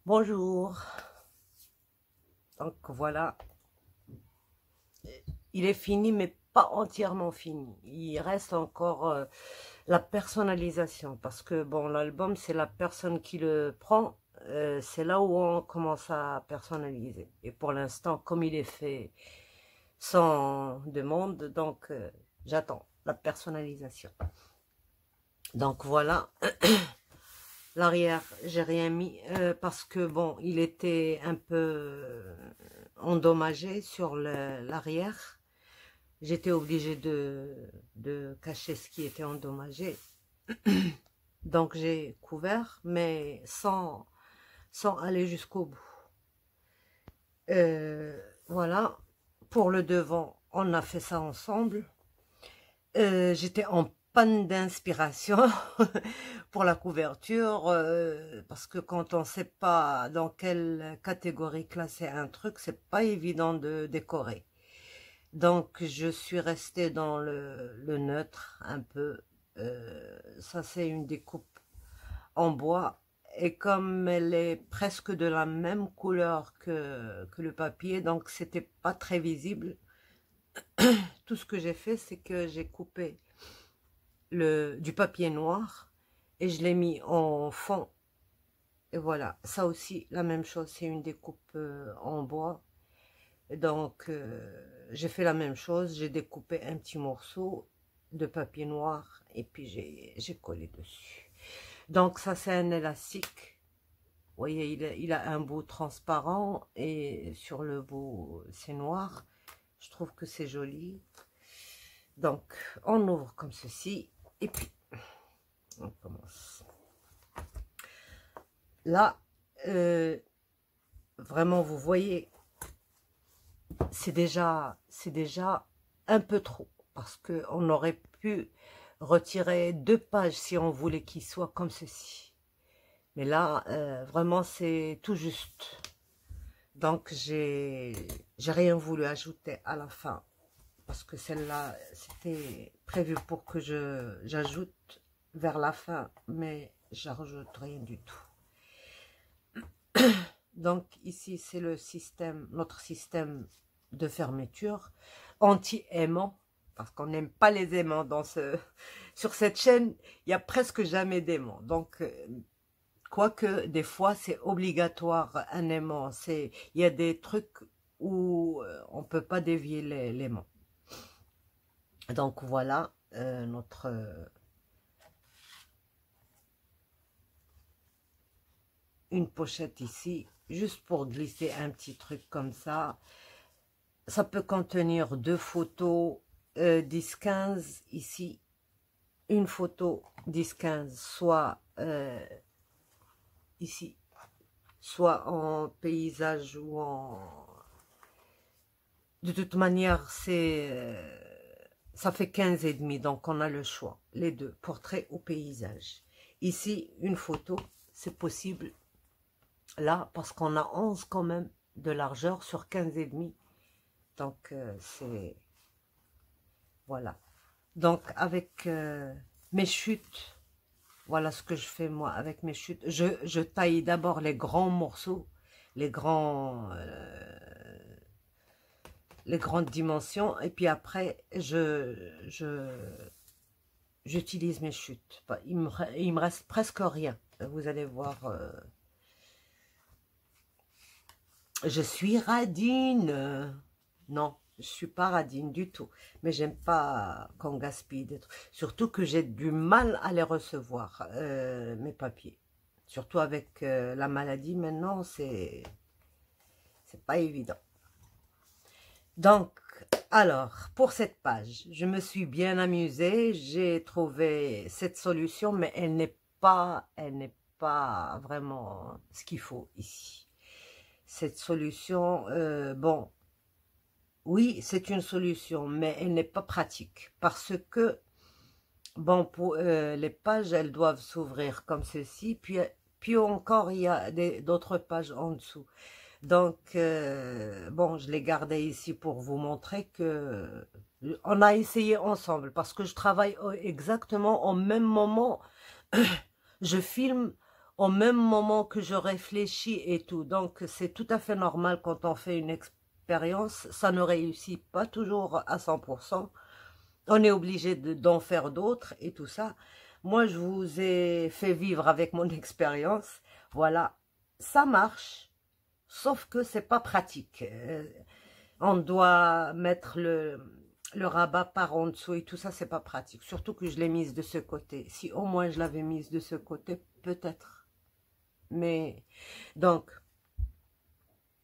Bonjour. Donc voilà, il est fini mais pas entièrement fini. Il reste encore la personnalisation parce que bon, l'album c'est la personne qui le prend, c'est là où on commence à personnaliser. Et pour l'instant, comme il est fait sans demande, donc j'attends la personnalisation. Donc voilà. L'arrière, j'ai rien mis parce que bon, il était un peu endommagé sur l'arrière. J'étais obligée de cacher ce qui était endommagé. Donc j'ai couvert, mais sans aller jusqu'au bout. Voilà, pour le devant, on a fait ça ensemble. J'étais en panne d'inspiration pour la couverture, parce que quand on ne sait pas dans quelle catégorie classer un truc, c'est pas évident de décorer. Donc je suis restée dans le neutre un peu. Ça c'est une découpe en bois. Et comme elle est presque de la même couleur que le papier, donc c'était pas très visible. Tout ce que j'ai fait, c'est que j'ai coupé du papier noir et je l'ai mis en fond. Et voilà, ça aussi, la même chose, c'est une découpe en bois. Donc, j'ai fait la même chose, j'ai découpé un petit morceau de papier noir et puis j'ai collé dessus. Donc, ça, c'est un élastique. Vous voyez, il a un bout transparent et sur le bout, c'est noir. Je trouve que c'est joli. Donc, on ouvre comme ceci et puis on commence. Là, vraiment, vous voyez, c'est déjà un peu trop. Parce qu'on aurait pu retirer 2 pages si on voulait qu'il soit comme ceci. Mais là, vraiment, c'est tout juste. Donc, j'ai rien voulu ajouter à la fin. Parce que celle-là, c'était prévu pour que j'ajoute vers la fin. Mais j'ajoute rien du tout. Donc ici, c'est le système, notre système de fermeture anti-aimant, parce qu'on n'aime pas les aimants sur cette chaîne, il n'y a presque jamais d'aimant. Donc, quoique des fois, c'est obligatoire un aimant. Il y a des trucs où on ne peut pas dévier l'aimant. Donc voilà notre... une pochette ici, juste pour glisser un petit truc comme ça. Ça peut contenir 2 photos 10-15 ici, une photo 10-15, soit ici, soit en paysage ou en... De toute manière, ça fait 15 et demi, donc on a le choix, les deux, portrait ou paysage. Ici, une photo, c'est possible, là, parce qu'on a 11 quand même de largeur sur 15 et demi. Donc, c'est... Voilà. Donc, avec mes chutes, voilà ce que je fais moi avec mes chutes. Je taille d'abord les grands morceaux, les grandes dimensions. Et puis après, j'utilise mes chutes. Il me reste presque rien. Vous allez voir... je suis radine. Non, je suis pas radine du tout. Mais j'aime pas qu'on gaspille des trucs. Surtout que j'ai du mal à les recevoir, mes papiers. Surtout avec la maladie maintenant, c'est pas évident. Donc, alors, pour cette page, je me suis bien amusée. J'ai trouvé cette solution, mais elle n'est pas vraiment ce qu'il faut ici. Cette solution, bon, oui, c'est une solution, mais elle n'est pas pratique. Parce que, bon, pour les pages, elles doivent s'ouvrir comme ceci. Puis encore, il y a d'autres pages en dessous. Donc, bon, je l'ai gardé ici pour vous montrer que on a essayé ensemble. Parce que je travaille exactement au même moment. Je filme au même moment que je réfléchis et tout. Donc, c'est tout à fait normal quand on fait une expérience. Ça ne réussit pas toujours à 100%. On est obligé d'en faire d'autres et tout ça. Moi, je vous ai fait vivre avec mon expérience. Voilà, ça marche, sauf que c'est pas pratique. On doit mettre le rabat par en dessous et tout ça, c'est pas pratique. Surtout que je l'ai mise de ce côté. Si au moins je l'avais mise de ce côté, peut-être. Mais, donc,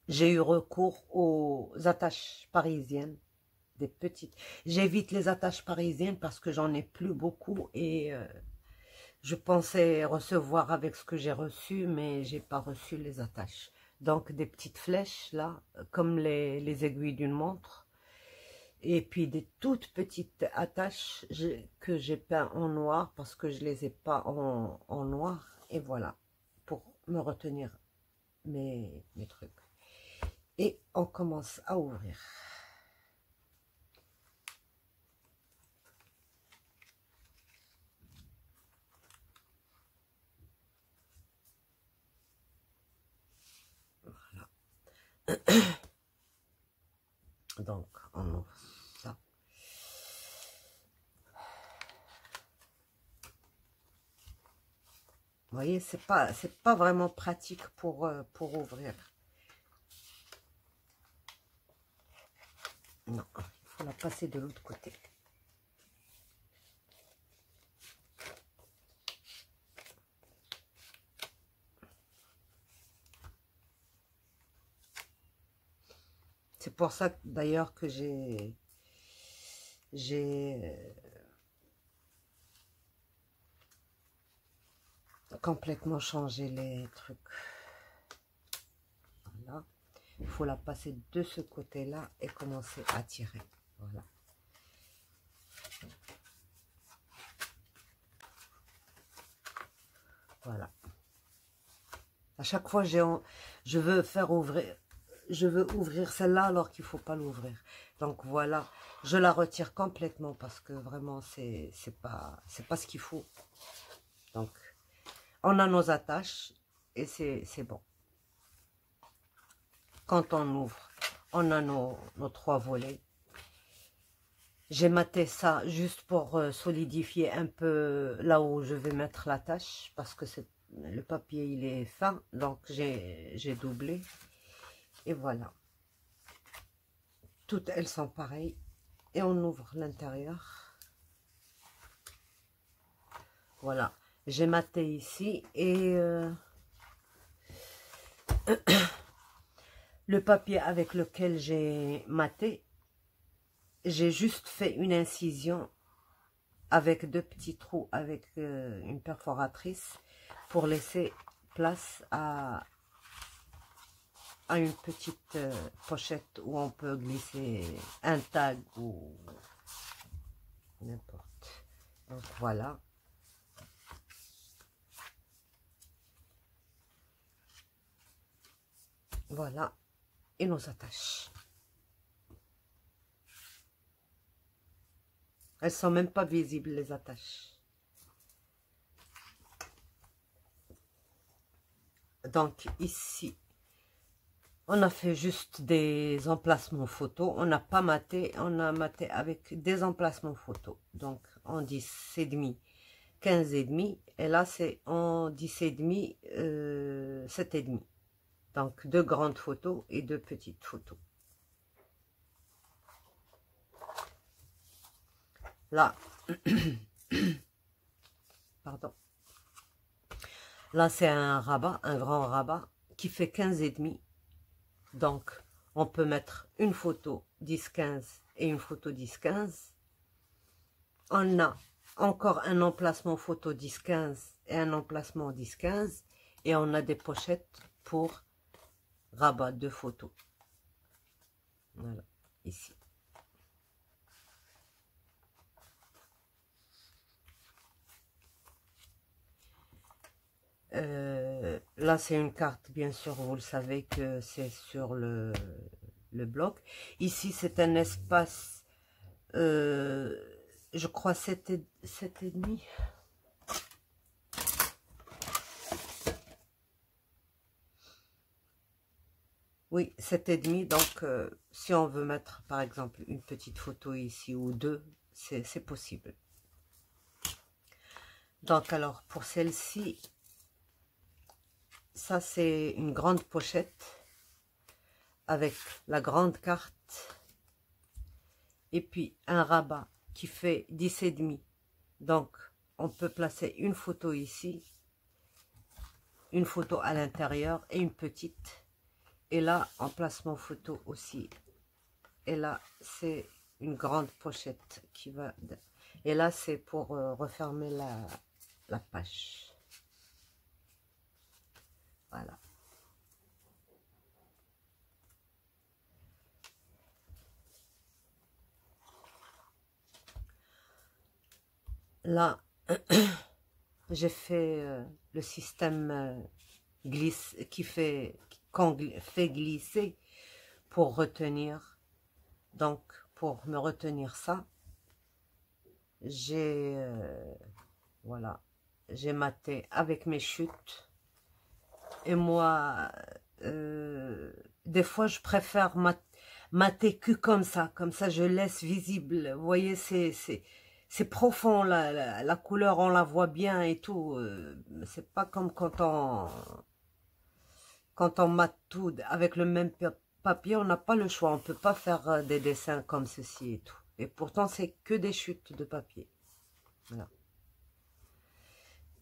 j'ai eu recours aux attaches parisiennes, des petites. J'évite les attaches parisiennes parce que j'en ai plus beaucoup et je pensais recevoir avec ce que j'ai reçu, mais j'ai pas reçu les attaches. Donc, des petites flèches, là, comme les aiguilles d'une montre. Et puis, des toutes petites attaches que j'ai peint en noir parce que je les ai pas en noir. Et voilà, pour me retenir mes trucs. Et on commence à ouvrir. Voilà. Donc, on ouvre ça. Vous voyez, c'est pas vraiment pratique pour ouvrir. Non, il faut la passer de l'autre côté. C'est pour ça d'ailleurs que j'ai complètement changé les trucs. Voilà. Il faut la passer de ce côté-là et commencer à tirer. Voilà. Voilà. À chaque fois, je veux faire ouvrir, je veux ouvrir celle-là alors qu'il ne faut pas l'ouvrir. Donc voilà, je la retire complètement parce que vraiment, c'est pas ce qu'il faut. Donc, on a nos attaches et c'est bon. Quand on ouvre, on a nos 3 volets. J'ai maté ça juste pour solidifier un peu là où je vais mettre l'attache parce que le papier il est fin, donc j'ai doublé. Et voilà. Toutes elles sont pareilles. Et on ouvre l'intérieur. Voilà. J'ai maté ici et le papier avec lequel j'ai maté, j'ai juste fait une incision avec 2 petits trous avec une perforatrice pour laisser place à une petite pochette où on peut glisser un tag ou n'importe. Donc voilà. Voilà. Et nos attaches. Elles sont même pas visibles, les attaches. Donc ici, on a fait juste des emplacements photos. On n'a pas maté, on a maté avec des emplacements photos. Donc en 10,5, 15,5. Et là, c'est en 10,5, 7,5. Donc 2 grandes photos et 2 petites photos. Là, pardon. Là, c'est un rabat, un grand rabat qui fait 15,5. Donc, on peut mettre une photo 10-15 et une photo 10-15. On a encore un emplacement photo 10-15 et un emplacement 10-15. Et on a des pochettes pour rabat de photos. Voilà, ici. Là, c'est une carte, bien sûr, vous le savez que c'est sur le bloc. Ici, c'est un espace, je crois, 7,5. Oui, 7,5. Donc, si on veut mettre, par exemple, une petite photo ici ou deux, c'est possible. Donc, alors, pour celle-ci, ça, c'est une grande pochette avec la grande carte et puis un rabat qui fait 10,5. Donc, on peut placer une photo ici, une photo à l'intérieur et une petite. Et là, emplacement photo aussi. Et là, c'est une grande pochette qui va... Et là, c'est pour refermer la page. Voilà. Là, j'ai fait le système glisse qu'on fait glisser pour retenir. Donc, pour me retenir ça, j'ai voilà, j'ai maté avec mes chutes. Et moi, des fois, je préfère mater que comme ça je laisse visible. Vous voyez, c'est profond, la couleur, on la voit bien et tout. C'est pas comme quand on mate tout avec le même papier, on n'a pas le choix. On peut pas faire des dessins comme ceci et tout. Et pourtant, c'est que des chutes de papier. Voilà.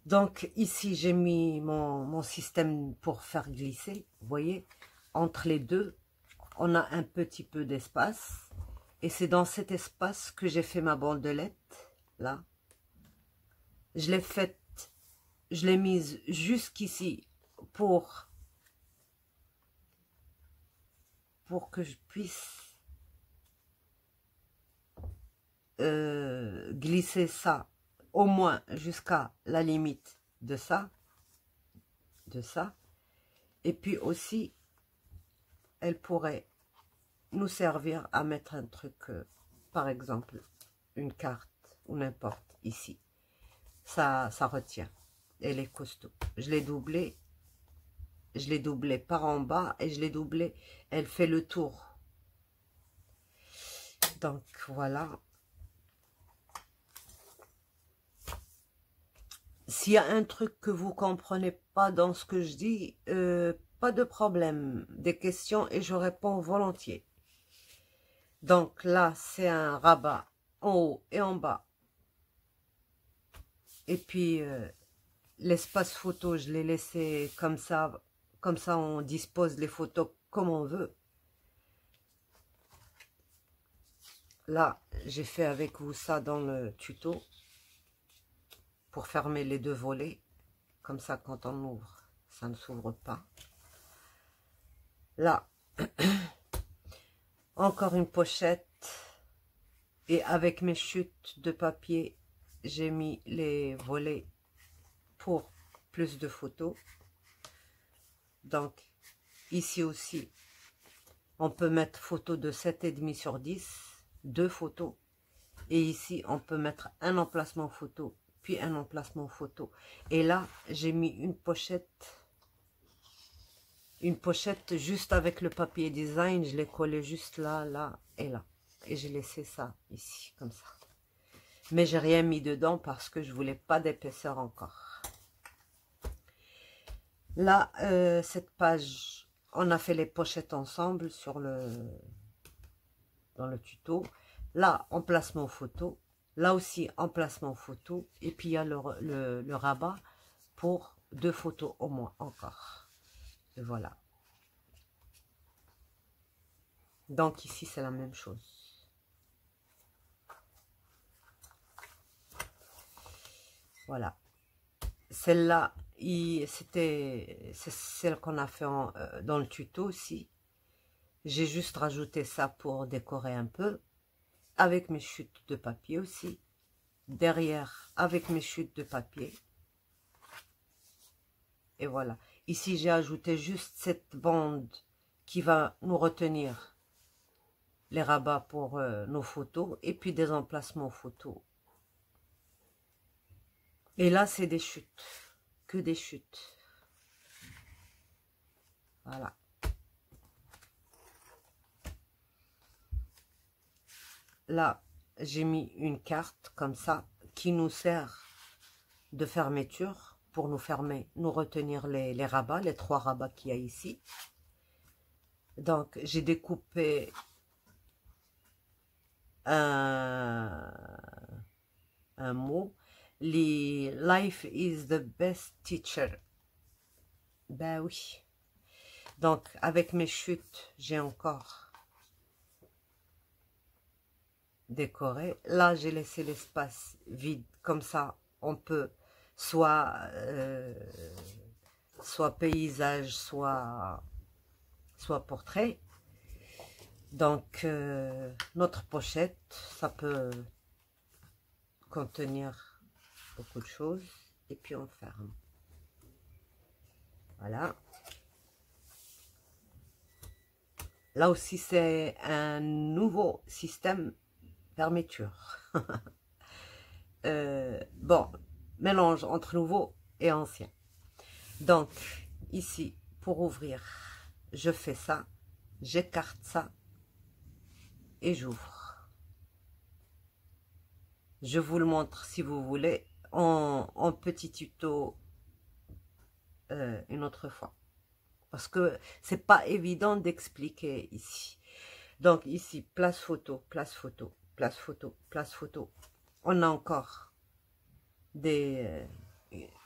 Donc ici, j'ai mis mon système pour faire glisser. Vous voyez, entre les deux, on a un petit peu d'espace. Et c'est dans cet espace que j'ai fait ma bandelette. Là. Je l'ai faite, je l'ai mise jusqu'ici pour que je puisse glisser ça au moins jusqu'à la limite de ça. Et puis aussi, elle pourrait nous servir à mettre un truc, par exemple, une carte ou n'importe ici. Ça retient. Elle est costaud. Je l'ai doublée par en bas et je l'ai doublée. Elle fait le tour. Donc voilà. S'il y a un truc que vous comprenez pas dans ce que je dis, pas de problème. Des questions et je réponds volontiers. Donc là, c'est un rabat en haut et en bas. Et puis, l'espace photo, je l'ai laissé comme ça. Comme ça, on dispose les photos comme on veut. Là, j'ai fait avec vous ça dans le tuto. Pour fermer les deux volets. Comme ça, quand on ouvre, ça ne s'ouvre pas. Là, encore une pochette. Et avec mes chutes de papier, j'ai mis les volets pour plus de photos. Donc, ici aussi, on peut mettre photo de 7,5 sur 10, 2 photos. Et ici, on peut mettre un emplacement photo, puis un emplacement photo. Et là, j'ai mis une pochette juste avec le papier design. Je l'ai collé juste là, là et là. Et j'ai laissé ça ici, comme ça. Mais j'ai rien mis dedans parce que je voulais pas d'épaisseur encore. Là, cette page, on a fait les pochettes ensemble dans le tuto. Là, emplacement photo. Là aussi, emplacement photo. Et puis, il y a le rabat pour 2 photos au moins encore. Et voilà. Donc, ici, c'est la même chose. Voilà. Celle-là, c'est celle qu'on a fait dans le tuto aussi. J'ai juste rajouté ça pour décorer un peu. Avec mes chutes de papier aussi. Derrière, avec mes chutes de papier. Et voilà. Ici, j'ai ajouté juste cette bande qui va nous retenir les rabats pour nos photos. Et puis des emplacements photos. Et là, c'est des chutes. Que des chutes. Voilà. là, j'ai mis une carte comme ça qui nous sert de fermeture pour nous fermer, nous retenir les rabats, les 3 rabats qu'il y a ici. Donc, j'ai découpé un mot. Life is the best teacher. Ben oui. Donc, avec mes chutes, j'ai encore décoré. Là, j'ai laissé l'espace vide. Comme ça, on peut soit paysage, soit portrait. Donc, notre pochette, ça peut contenir beaucoup de choses. Et puis, on ferme. Voilà. Là aussi, c'est un nouveau système fermeture. Bon, mélange entre nouveau et ancien. Donc, ici, pour ouvrir, je fais ça, j'écarte ça et j'ouvre. Je vous le montre si vous voulez en petit tuto une autre fois. Parce que c'est pas évident d'expliquer ici. Donc ici, place photo, place photo, place photo, place photo. On a encore des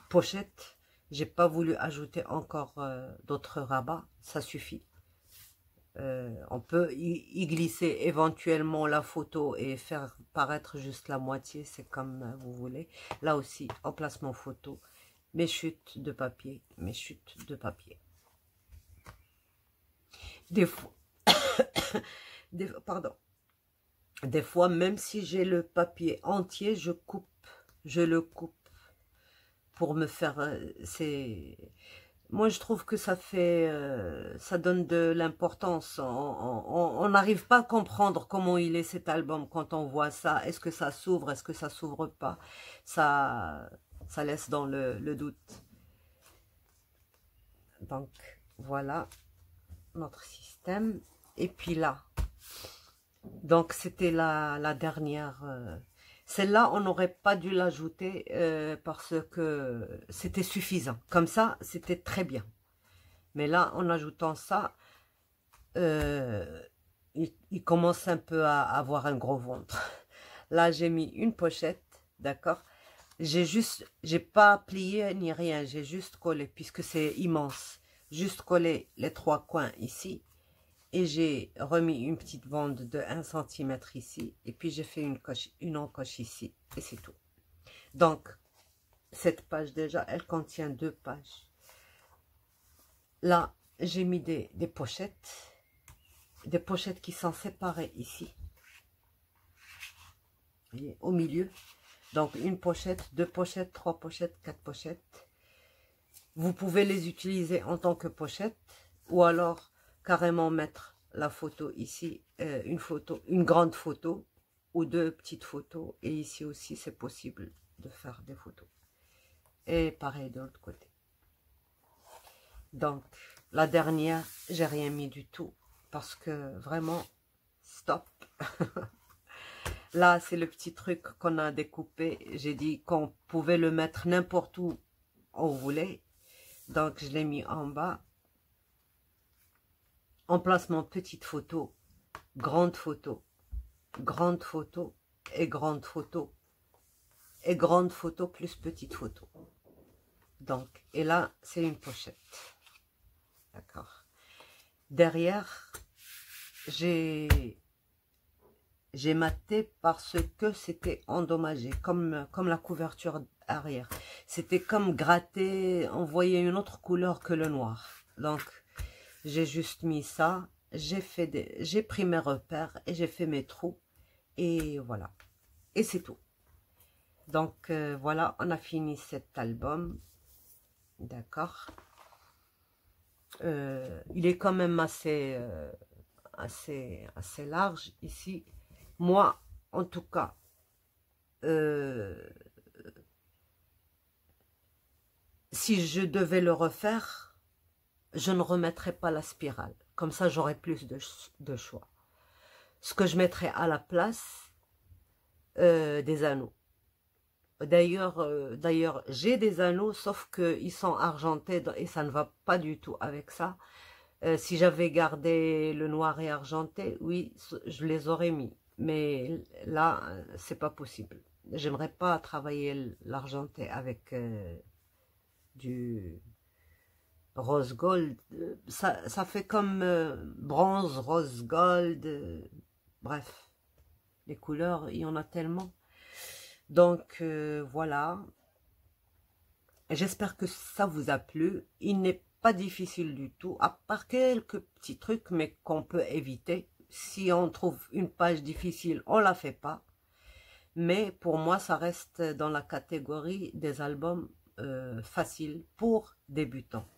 pochettes. J'ai pas voulu ajouter encore d'autres rabats. Ça suffit. On peut y glisser éventuellement la photo et faire paraître juste la moitié. C'est comme vous voulez. Là aussi, emplacement photo. Mes chutes de papier. Mes chutes de papier. Des fois, pardon. Des fois, même si j'ai le papier entier, je le coupe pour me faire. Moi, je trouve que ça fait, ça donne de l'importance. On n'arrive pas à comprendre comment il est cet album quand on voit ça. Est-ce que ça s'ouvre, est-ce que ça s'ouvre pas? Ça laisse dans le doute. Donc, voilà notre système. Et puis là, donc c'était la dernière. Celle-là, on n'aurait pas dû l'ajouter parce que c'était suffisant. Comme ça, c'était très bien. Mais là, en ajoutant ça, il commence un peu à avoir un gros ventre. Là, j'ai mis une pochette, d'accord? J'ai pas plié ni rien, j'ai juste collé, puisque c'est immense. Juste collé les 3 coins ici. Et j'ai remis une petite bande de 1 cm ici. Et puis j'ai fait une encoche ici. Et c'est tout. Donc, cette page déjà, elle contient 2 pages. Là, j'ai mis des pochettes. Des pochettes qui sont séparées ici. Vous voyez, au milieu. Donc, une pochette, 2 pochettes, 3 pochettes, 4 pochettes. Vous pouvez les utiliser en tant que pochette. Ou alors, carrément mettre la photo ici, une grande photo ou 2 petites photos. Et ici aussi, c'est possible de faire des photos. Et pareil de l'autre côté. Donc, la dernière, j'ai rien mis du tout. Parce que vraiment, stop. Là, c'est le petit truc qu'on a découpé. J'ai dit qu'on pouvait le mettre n'importe où on voulait. Donc, je l'ai mis en bas. Emplacement petite photo, grande photo, grande photo et grande photo. Et grande photo plus petite photo. Donc, et là, c'est une pochette. D'accord. Derrière, j'ai maté parce que c'était endommagé, comme la couverture arrière. C'était comme gratté, on voyait une autre couleur que le noir. Donc, j'ai juste mis ça, j'ai pris mes repères et j'ai fait mes trous. Et voilà. Et c'est tout. Donc, voilà, on a fini cet album. D'accord. Il est quand même assez large ici. Moi, en tout cas, si je devais le refaire, je ne remettrais pas la spirale. Comme ça, j'aurais plus de choix. Ce que je mettrais à la place, des anneaux. D'ailleurs, j'ai des anneaux, sauf qu'ils sont argentés et ça ne va pas du tout avec ça. Si j'avais gardé le noir et argenté, oui, je les aurais mis. Mais là, c'est pas possible. J'aimerais pas travailler l'argenté avec du rose gold. Ça fait comme bronze, rose gold. Bref, les couleurs, il y en a tellement. Donc voilà, j'espère que ça vous a plu. Il n'est pas difficile du tout, à part quelques petits trucs, mais qu'on peut éviter. Si on trouve une page difficile, on la fait pas. Mais pour moi, ça reste dans la catégorie des albums faciles pour débutants.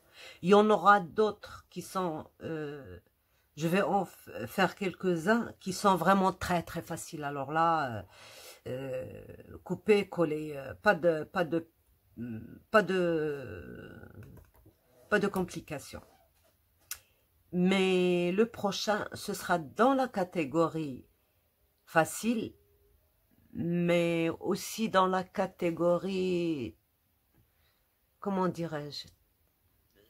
Il y en aura d'autres qui sont... je vais en faire quelques-uns qui sont vraiment très très faciles. Alors là... couper, coller, pas de complications. Mais le prochain, ce sera dans la catégorie facile, mais aussi dans la catégorie, comment dirais-je,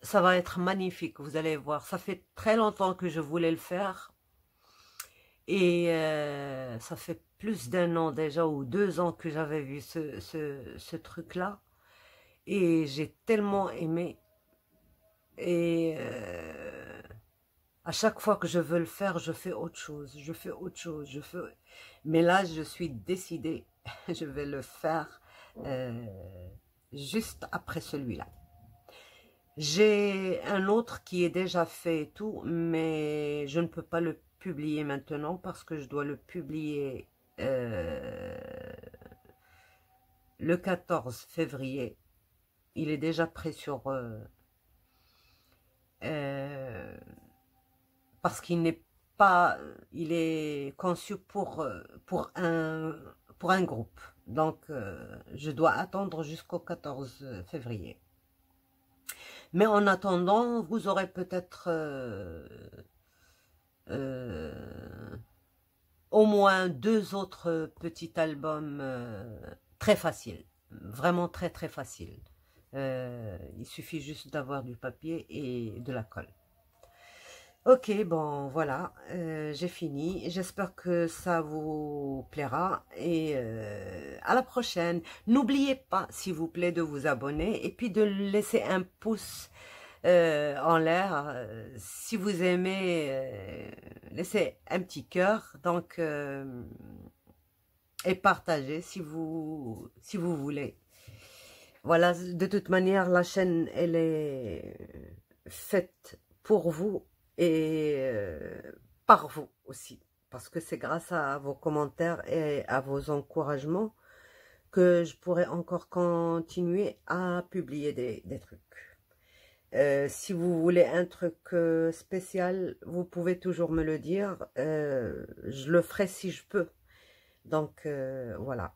ça va être magnifique, vous allez voir. Ça fait très longtemps que je voulais le faire. Et ça fait plus d'1 an déjà, ou 2 ans que j'avais vu ce truc-là. Et j'ai tellement aimé. Et à chaque fois que je veux le faire, je fais autre chose. Je fais autre chose. Mais là, je suis décidée. Je vais le faire juste après celui-là. J'ai un autre qui est déjà fait et tout, mais je ne peux pas le publier maintenant parce que je dois le publier le 14 février. Il est déjà prêt sur... parce qu'il n'est pas... Il est conçu pour un groupe. Donc, je dois attendre jusqu'au 14 février. Mais en attendant, vous aurez peut-être au moins 2 autres petits albums très faciles. Vraiment très très faciles. Il suffit juste d'avoir du papier et de la colle. Ok, bon voilà, j'ai fini. J'espère que ça vous plaira et à la prochaine. N'oubliez pas, s'il vous plaît, de vous abonner et puis de laisser un pouce en l'air. Si vous aimez, laissez un petit cœur donc et partagez si vous voulez. Voilà, de toute manière, la chaîne, elle est faite pour vous et par vous aussi. Parce que c'est grâce à vos commentaires et à vos encouragements que je pourrai encore continuer à publier des trucs. Si vous voulez un truc spécial, vous pouvez toujours me le dire. Je le ferai si je peux. Donc, voilà.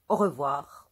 Au revoir.